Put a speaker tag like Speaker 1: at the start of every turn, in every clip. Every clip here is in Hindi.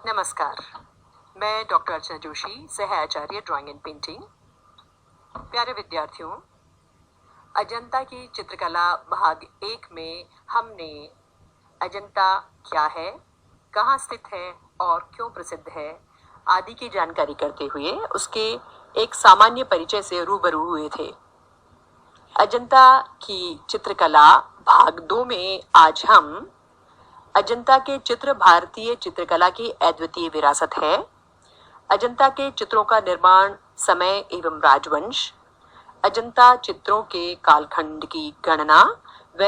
Speaker 1: नमस्कार, मैं डॉक्टर अर्चना जोशी, सह आचार्य ड्राइंग एंड पेंटिंग। प्यारे विद्यार्थियों, अजंता की चित्रकला भाग 1 में हमने अजंता क्या है, कहाँ स्थित है और क्यों प्रसिद्ध है आदि की जानकारी करते हुए उसके एक सामान्य परिचय से रूबरू हुए थे। अजंता की चित्रकला भाग 2 में आज हम अजंता के चित्र भारतीय चित्रकला की अद्वितीय विरासत है, अजंता के चित्रों का निर्माण, समय एवं राजवंश, अजंता चित्रों के कालखंड की गणना व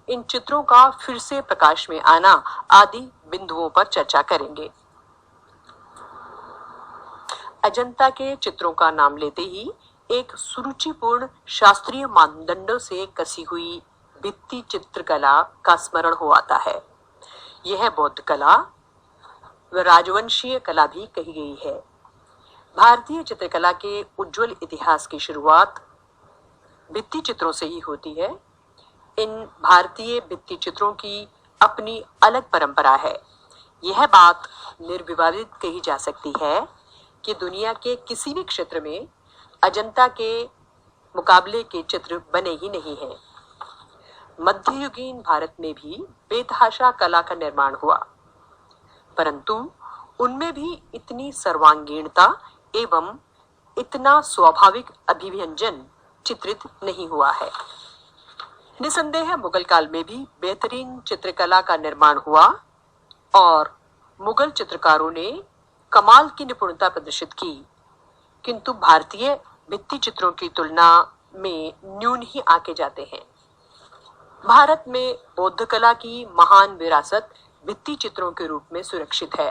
Speaker 1: इन चित्रों का फिर से प्रकाश में आना आदि बिंदुओं पर चर्चा करेंगे। अजंता के चित्रों का नाम लेते ही एक सुरुचिपूर्ण शास्त्रीय मानदंडों से कसी हुई भित्ति चित्रकला का स्मरण हो आता है। यह बौद्ध कला व राजवंशीय कला भी कही गई है। भारतीय चित्रकला के उज्जवल इतिहास की शुरुआत भित्ति चित्रों से ही होती है। इन भारतीय भित्ति चित्रों की अपनी अलग परंपरा है। यह बात निर्विवादित कही जा सकती है कि दुनिया के किसी भी क्षेत्र में अजंता के मुकाबले के चित्र बने ही नहीं हैं। मध्ययुगीन भारत में भी बेतहाशा कला का निर्माण हुआ, परंतु उनमें भी इतनी सर्वांगीणता एवं इतना स्वाभाविक अभिव्यंजन चित्रित नहीं हुआ है। निसंदेह मुगल काल में भी बेहतरीन चित्रकला का निर्माण हुआ और मुगल चित्रकारों ने कमाल की निपुणता प्रदर्शित की, किंतु भारतीय भित्ति चित्रों की तुलना में न्यून ही आके जाते हैं। भारत में बौद्ध कला की महान विरासत भित्ति चित्रों के रूप में सुरक्षित है।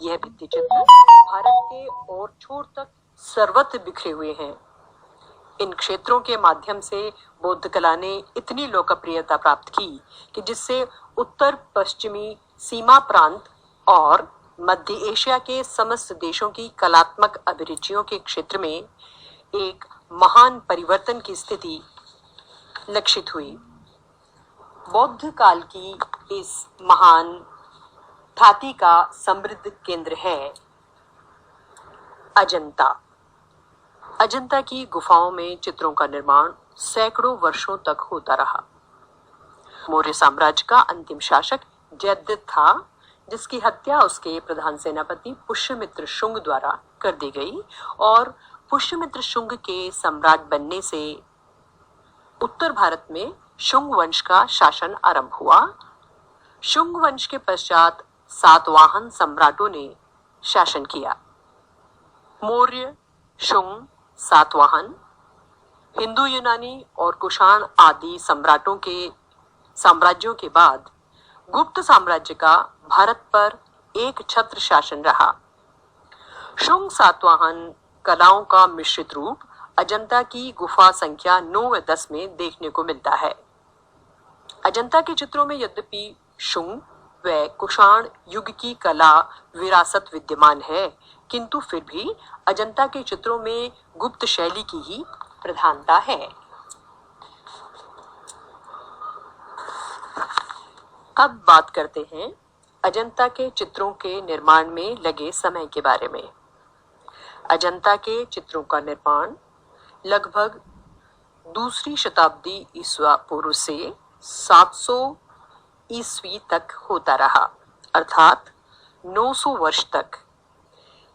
Speaker 1: यह भित्ति चित्र भारत के और छोर तक सर्वत्र बिखरे हुए हैं। इन क्षेत्रों के माध्यम से बौद्ध कला ने इतनी लोकप्रियता प्राप्त की कि जिससे उत्तर पश्चिमी सीमा प्रांत और मध्य एशिया के समस्त देशों की कलात्मक अभिरुचियों के क्षेत्र में एक महान परिवर्तन की स्थिति लक्षित हुई। बौद्ध काल की इस महान ख्याति का समृद्ध केंद्र है अजंता। अजंता की गुफाओं में चित्रों का निर्माण सैकड़ों वर्षों तक होता रहा। मौर्य साम्राज्य का अंतिम शासक जयद्रथ था, जिसकी हत्या उसके प्रधान सेनापति पुष्यमित्र शुंग द्वारा कर दी गई और पुष्यमित्र शुंग के सम्राट बनने से उत्तर भारत में शुंग वंश का शासन आरंभ हुआ। शुंग वंश के पश्चात सातवाहन सम्राटों ने शासन किया। मौर्य, शुंग, सातवाहन, हिंदू, यूनानी और कुषाण आदि सम्राटों के साम्राज्यों के बाद गुप्त साम्राज्य का भारत पर एक छत्र शासन रहा। शुंग सातवाहन कलाओं का मिश्रित रूप अजंता की गुफा संख्या 9 व 10 में देखने को मिलता है। अजंता के चित्रों में यद्यपि शुंग व कुषाण युग की कला विरासत विद्यमान है, किंतु फिर भी अजंता के चित्रों में गुप्त शैली की ही प्रधानता है। अब बात करते हैं अजंता के चित्रों के निर्माण में लगे समय के बारे में। अजंता के चित्रों का निर्माण लगभग दूसरी शताब्दी ईसा पूर्व से 700 ईस्वी तक होता रहा, अर्थात 900 वर्ष तक।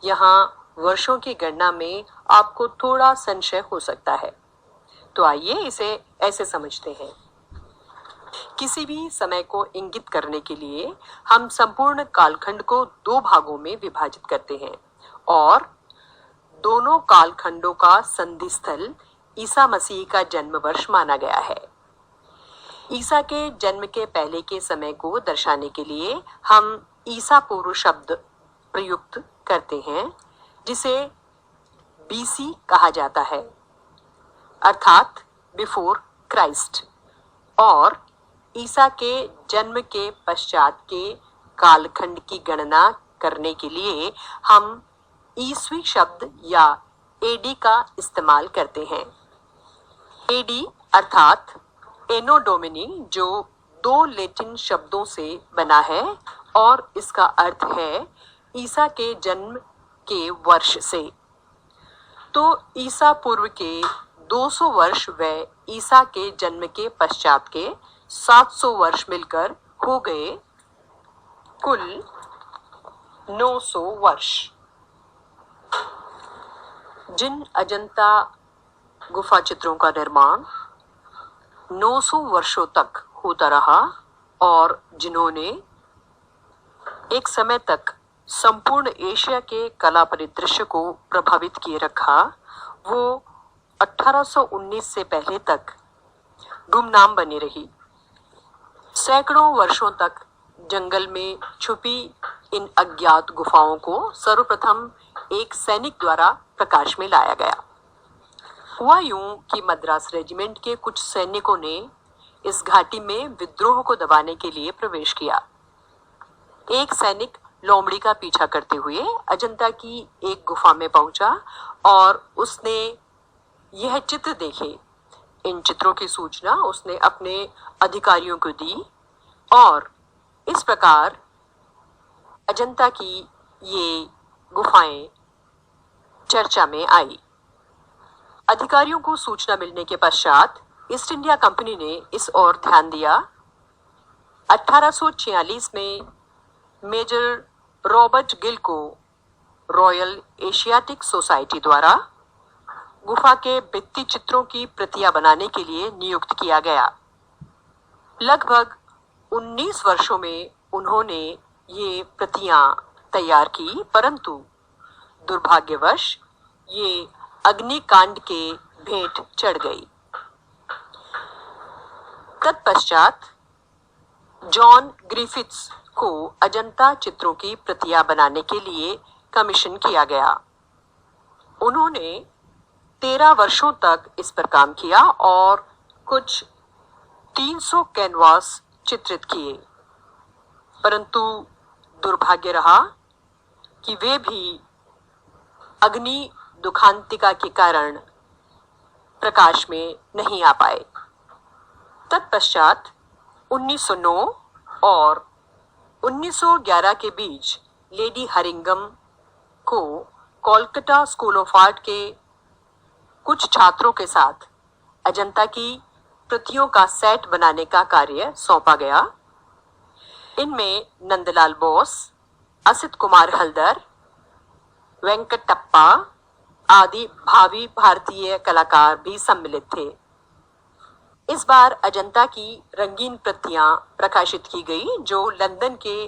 Speaker 1: यहाँ वर्षों की गणना में आपको थोड़ा संशय हो सकता है, तो आइए इसे ऐसे समझते हैं। किसी भी समय को इंगित करने के लिए हम संपूर्ण कालखंड को 2 भागों में विभाजित करते हैं और दोनों कालखंडों का संधि स्थल ईसा मसीह का जन्म वर्ष माना गया है। ईसा के जन्म के पहले के समय को दर्शाने के लिए हम ईसा पूर्व शब्द प्रयुक्त करते हैं, जिसे बीसी कहा जाता है, अर्थात बिफोर क्राइस्ट, और ईसा के जन्म के पश्चात के कालखंड की गणना करने के लिए हम ईस्वी शब्द या एडी का इस्तेमाल करते हैं। एडी अर्थात एनो डोमिनी, जो 2 लैटिन शब्दों से बना है और इसका अर्थ है ईसा के जन्म के वर्ष से। तो ईसा पूर्व के 200 वर्ष व ईसा के जन्म के पश्चात के 700 वर्ष मिलकर हो गए कुल 900 वर्ष। जिन अजंता गुफा चित्रों का निर्माण 900 वर्षों तक होता रहा और जिन्होंने एक समय तक संपूर्ण एशिया के कला परिदृश्य को प्रभावित किए रखा, वो 1819 से पहले तक गुमनाम बनी रही। सैकड़ों वर्षों तक जंगल में छुपी इन अज्ञात गुफाओं को सर्वप्रथम एक सैनिक द्वारा प्रकाश में लाया गया। हुआ यूं कि मद्रास रेजिमेंट के कुछ सैनिकों ने इस घाटी में विद्रोह को दबाने के लिए प्रवेश किया। एक सैनिक लोमड़ी का पीछा करते हुए अजंता की एक गुफा में पहुंचा और उसने यह चित्र देखे। इन चित्रों की सूचना उसने अपने अधिकारियों को दी और इस प्रकार अजंता की ये गुफाएं चर्चा में आई। अधिकारियों को सूचना मिलने के पश्चात ईस्ट इंडिया कंपनी ने इस ओर ध्यान दिया। 1846 में मेजर रॉबर्ट गिल को रॉयल एशियाटिक सोसाइटी द्वारा गुफा के भित्ति चित्रों की प्रतियां बनाने के लिए नियुक्त किया गया। लगभग 19 वर्षों में उन्होंने ये प्रतियां तैयार की, परंतु दुर्भाग्यवश ये अग्निकांड के भेंट चढ़ गई। तत्पश्चात जॉन ग्रिफिथ्स को अजंता चित्रों की प्रतियां बनाने के लिए कमीशन किया गया। उन्होंने 13 वर्षों तक इस पर काम किया और कुछ 300 कैनवास चित्रित किए, परंतु दुर्भाग्य रहा कि वे भी अग्नि दुखांतिका के कारण प्रकाश में नहीं आ पाए। तत्पश्चात 1909 और 1911 के बीच लेडी हरिंगम को कोलकाता स्कूल ऑफ आर्ट के कुछ छात्रों के साथ अजंता की प्रतियों का सेट बनाने का कार्य सौंपा गया। इनमें नंदलाल बोस, असित कुमार हल्दर, वेंकटप्पा आदि भावी भारतीय कलाकार भी सम्मिलित थे। इस बार अजंता की रंगीन प्रतियां प्रकाशित की गई, जो लंदन के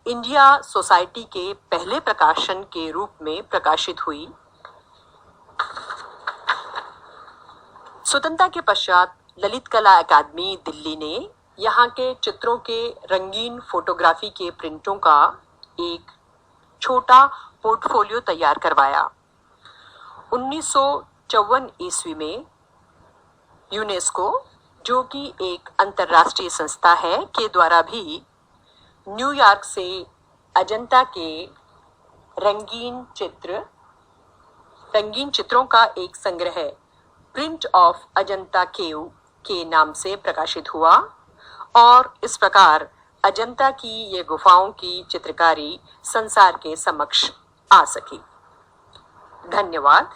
Speaker 1: इंडिया सोसाइटी के पहले प्रकाशन के रूप में प्रकाशित हुई। स्वतंत्रता के पश्चात ललित कला अकादमी दिल्ली ने यहाँ के चित्रों के रंगीन फोटोग्राफी के प्रिंटों का एक छोटा पोर्टफोलियो तैयार करवाया। 1954 ईस्वी में यूनेस्को, जो कि एक अंतर्राष्ट्रीय संस्था है, के द्वारा भी न्यूयॉर्क से अजंता के रंगीन चित्रों का एक संग्रह प्रिंट ऑफ अजंता केव के नाम से प्रकाशित हुआ और इस प्रकार अजंता की ये गुफाओं की चित्रकारी संसार के समक्ष आ सकी। धन्यवाद।